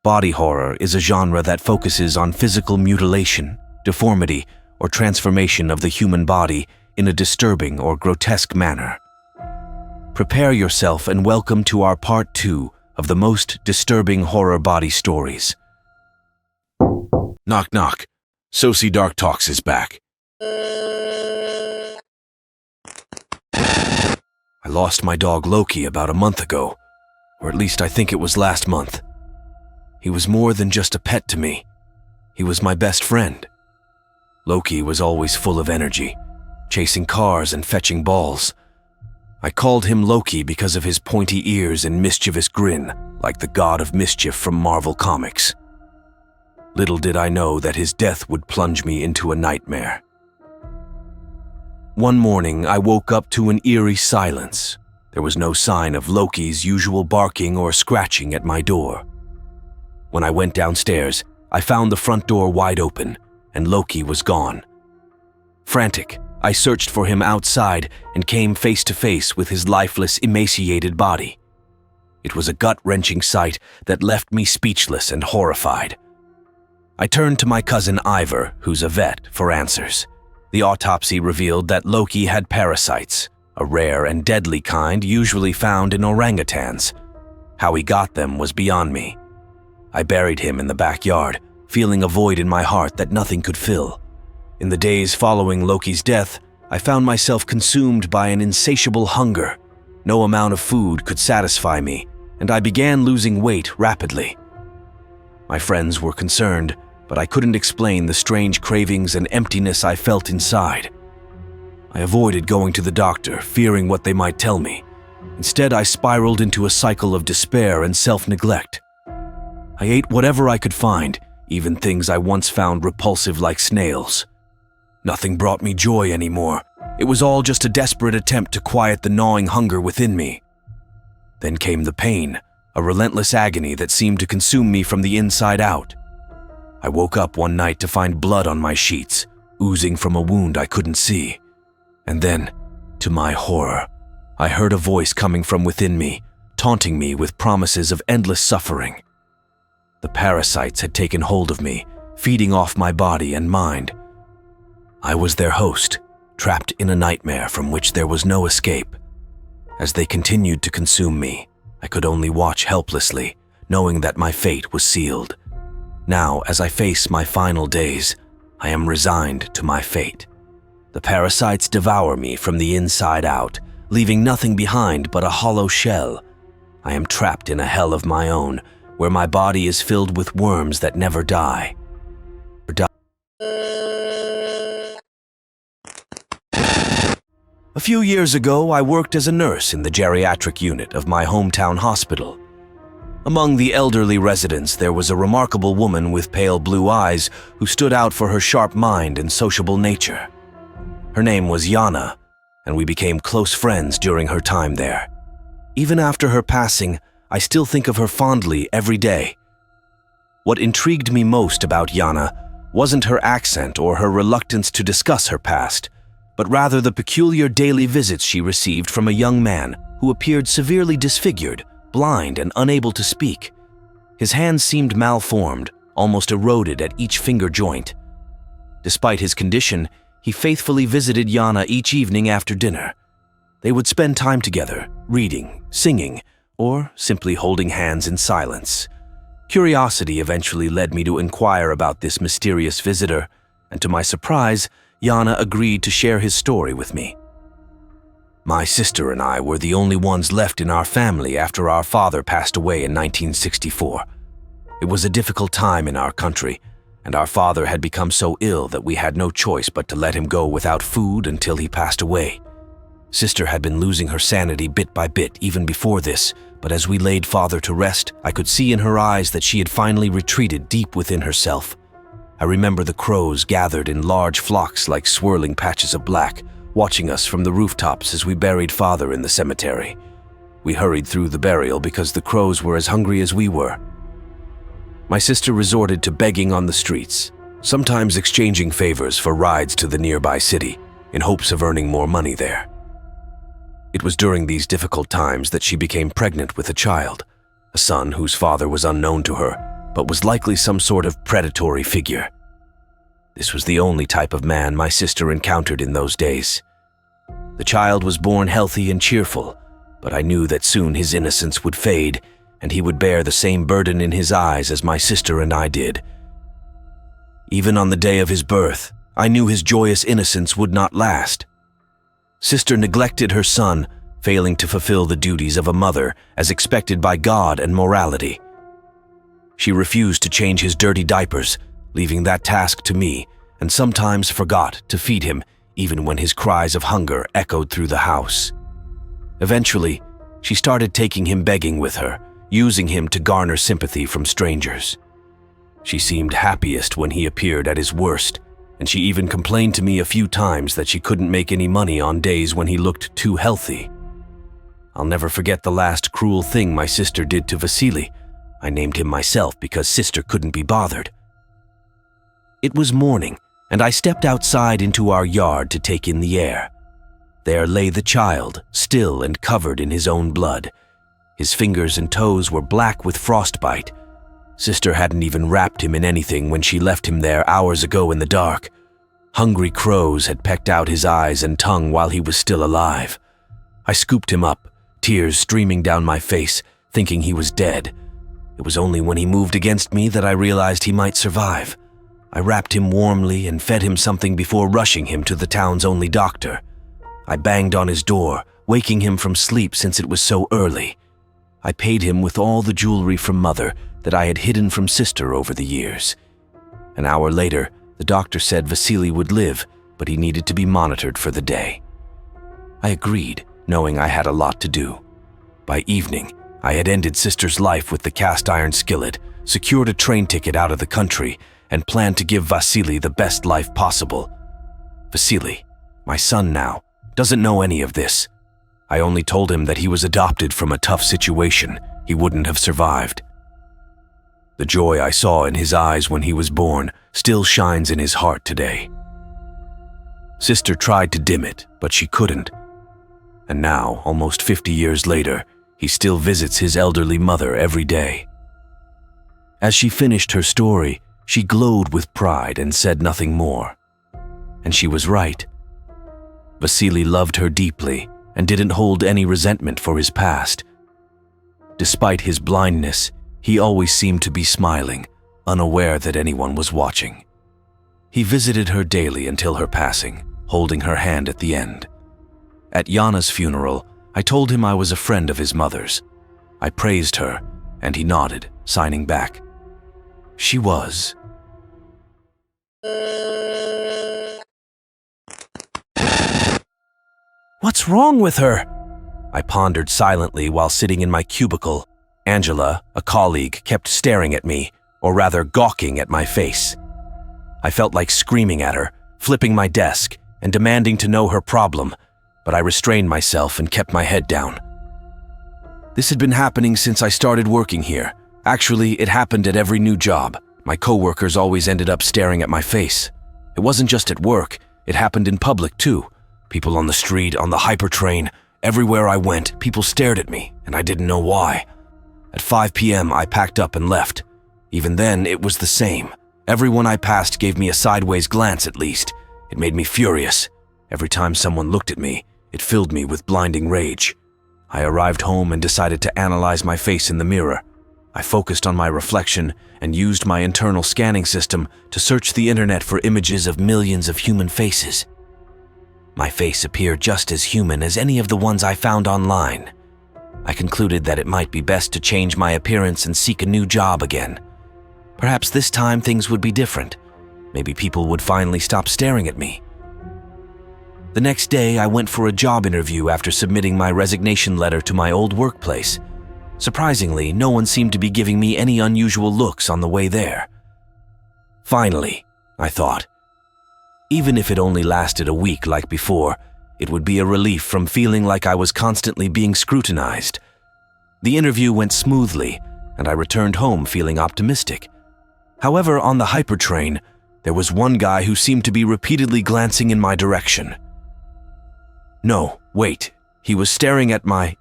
Body horror is a genre that focuses on physical mutilation, deformity, or transformation of the human body in a disturbing or grotesque manner. Prepare yourself and welcome to our part 2 of the most disturbing horror body stories. Knock knock. Socy Dark Talks is back. I lost my dog Loki about a month ago, or at least I think it was last month. He was more than just a pet to me. He was my best friend. Loki was always full of energy, chasing cars and fetching balls. I called him Loki because of his pointy ears and mischievous grin, like the god of mischief from Marvel Comics. Little did I know that his death would plunge me into a nightmare. One morning, I woke up to an eerie silence. There was no sign of Loki's usual barking or scratching at my door. When I went downstairs, I found the front door wide open, and Loki was gone. Frantic, I searched for him outside and came face to face with his lifeless, emaciated body. It was a gut-wrenching sight that left me speechless and horrified. I turned to my cousin Ivor, who's a vet, for answers. The autopsy revealed that Loki had parasites, a rare and deadly kind usually found in orangutans. How he got them was beyond me. I buried him in the backyard, feeling a void in my heart that nothing could fill. In the days following Loki's death, I found myself consumed by an insatiable hunger. No amount of food could satisfy me, and I began losing weight rapidly. My friends were concerned, but I couldn't explain the strange cravings and emptiness I felt inside. I avoided going to the doctor, fearing what they might tell me. Instead, I spiraled into a cycle of despair and self-neglect. I ate whatever I could find, even things I once found repulsive like snails. Nothing brought me joy anymore. It was all just a desperate attempt to quiet the gnawing hunger within me. Then came the pain, a relentless agony that seemed to consume me from the inside out. I woke up one night to find blood on my sheets, oozing from a wound I couldn't see. And then, to my horror, I heard a voice coming from within me, taunting me with promises of endless suffering. The parasites had taken hold of me, feeding off my body and mind. I was their host, trapped in a nightmare from which there was no escape. As they continued to consume me, I could only watch helplessly, knowing that my fate was sealed. Now, as I face my final days, I am resigned to my fate. The parasites devour me from the inside out, leaving nothing behind but a hollow shell. I am trapped in a hell of my own, where my body is filled with worms that never die. A few years ago, I worked as a nurse in the geriatric unit of my hometown hospital. Among the elderly residents, there was a remarkable woman with pale blue eyes who stood out for her sharp mind and sociable nature. Her name was Yana, and we became close friends during her time there. Even after her passing, I still think of her fondly every day. What intrigued me most about Yana wasn't her accent or her reluctance to discuss her past, but rather the peculiar daily visits she received from a young man who appeared severely disfigured, blind, and unable to speak. His hands seemed malformed, almost eroded at each finger joint. Despite his condition, he faithfully visited Yana each evening after dinner. They would spend time together, reading, singing, or simply holding hands in silence. Curiosity eventually led me to inquire about this mysterious visitor, and to my surprise, Yana agreed to share his story with me. My sister and I were the only ones left in our family after our father passed away in 1964. It was a difficult time in our country, and our father had become so ill that we had no choice but to let him go without food until he passed away. Sister had been losing her sanity bit by bit even before this, but as we laid father to rest, I could see in her eyes that she had finally retreated deep within herself. I remember the crows gathered in large flocks like swirling patches of black, watching us from the rooftops as we buried father in the cemetery. We hurried through the burial because the crows were as hungry as we were. My sister resorted to begging on the streets, sometimes exchanging favors for rides to the nearby city, in hopes of earning more money there. It was during these difficult times that she became pregnant with a child, a son whose father was unknown to her, but was likely some sort of predatory figure. This was the only type of man my sister encountered in those days. The child was born healthy and cheerful, but I knew that soon his innocence would fade, and he would bear the same burden in his eyes as my sister and I did. Even on the day of his birth, I knew his joyous innocence would not last. Sister neglected her son, failing to fulfill the duties of a mother as expected by God and morality. She refused to change his dirty diapers, leaving that task to me, and sometimes forgot to feed him even when his cries of hunger echoed through the house. Eventually, she started taking him begging with her, using him to garner sympathy from strangers. She seemed happiest when he appeared at his worst, and she even complained to me a few times that she couldn't make any money on days when he looked too healthy. I'll never forget the last cruel thing my sister did to Vasily. I named him myself because sister couldn't be bothered. It was morning, and I stepped outside into our yard to take in the air. There lay the child, still and covered in his own blood. His fingers and toes were black with frostbite. Sister hadn't even wrapped him in anything when she left him there hours ago in the dark. Hungry crows had pecked out his eyes and tongue while he was still alive. I scooped him up, tears streaming down my face, thinking he was dead. It was only when he moved against me that I realized he might survive. I wrapped him warmly and fed him something before rushing him to the town's only doctor. I banged on his door, waking him from sleep since it was so early. I paid him with all the jewelry from Mother that I had hidden from Sister over the years. An hour later, the doctor said Vasily would live, but he needed to be monitored for the day. I agreed, knowing I had a lot to do. By evening, I had ended Sister's life with the cast iron skillet, secured a train ticket out of the country, and planned to give Vasily the best life possible. Vasily, my son now, doesn't know any of this. I only told him that he was adopted from a tough situation. He wouldn't have survived. The joy I saw in his eyes when he was born still shines in his heart today. Sister tried to dim it, but she couldn't. And now, almost 50 years later, he still visits his elderly mother every day. As she finished her story, she glowed with pride and said nothing more. And she was right. Vasily loved her deeply and didn't hold any resentment for his past. Despite his blindness, he always seemed to be smiling, unaware that anyone was watching. He visited her daily until her passing, holding her hand at the end. At Yana's funeral, I told him I was a friend of his mother's. I praised her, and he nodded, signing back. She was. What's wrong with her? I pondered silently while sitting in my cubicle. Angela, a colleague, kept staring at me, or rather gawking at my face. I felt like screaming at her, flipping my desk, and demanding to know her problem, but I restrained myself and kept my head down. This had been happening since I started working here. Actually, it happened at every new job. My coworkers always ended up staring at my face. It wasn't just at work, it happened in public too. People on the street, on the hypertrain, everywhere I went, people stared at me, and I didn't know why. At 5 p.m., I packed up and left. Even then, it was the same. Everyone I passed gave me a sideways glance at least. It made me furious. Every time someone looked at me, it filled me with blinding rage. I arrived home and decided to analyze my face in the mirror. I focused on my reflection and used my internal scanning system to search the internet for images of millions of human faces. My face appeared just as human as any of the ones I found online. I concluded that it might be best to change my appearance and seek a new job again. Perhaps this time things would be different. Maybe people would finally stop staring at me. The next day, I went for a job interview after submitting my resignation letter to my old workplace. Surprisingly, no one seemed to be giving me any unusual looks on the way there. Finally, I thought, even if it only lasted a week like before, it would be a relief from feeling like I was constantly being scrutinized. The interview went smoothly, and I returned home feeling optimistic. However, on the hypertrain, there was one guy who seemed to be repeatedly glancing in my direction. No, wait, he was staring at my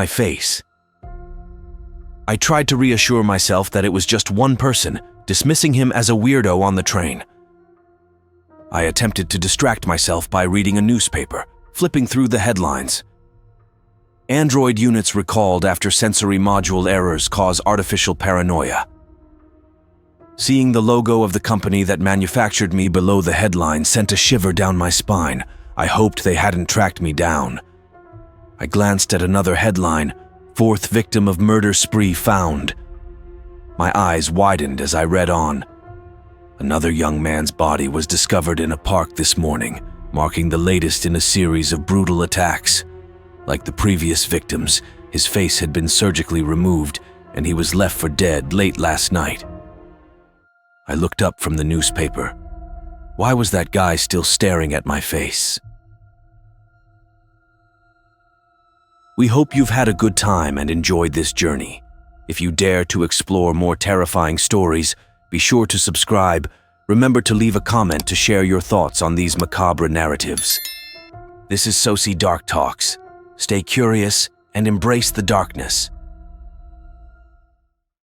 face. I tried to reassure myself that it was just one person, dismissing him as a weirdo on the train. I attempted to distract myself by reading a newspaper, flipping through the headlines. Android units recalled after sensory module errors cause artificial paranoia. Seeing the logo of the company that manufactured me below the headline sent a shiver down my spine. I hoped they hadn't tracked me down. I glanced at another headline, "Fourth victim of murder spree found." My eyes widened as I read on. Another young man's body was discovered in a park this morning, marking the latest in a series of brutal attacks. Like the previous victims, his face had been surgically removed, and he was left for dead late last night. I looked up from the newspaper. Why was that guy still staring at my face? We hope you've had a good time and enjoyed this journey. If you dare to explore more terrifying stories, be sure to subscribe. Remember to leave a comment to share your thoughts on these macabre narratives. This is Socy Dark Talks. Stay curious and embrace the darkness.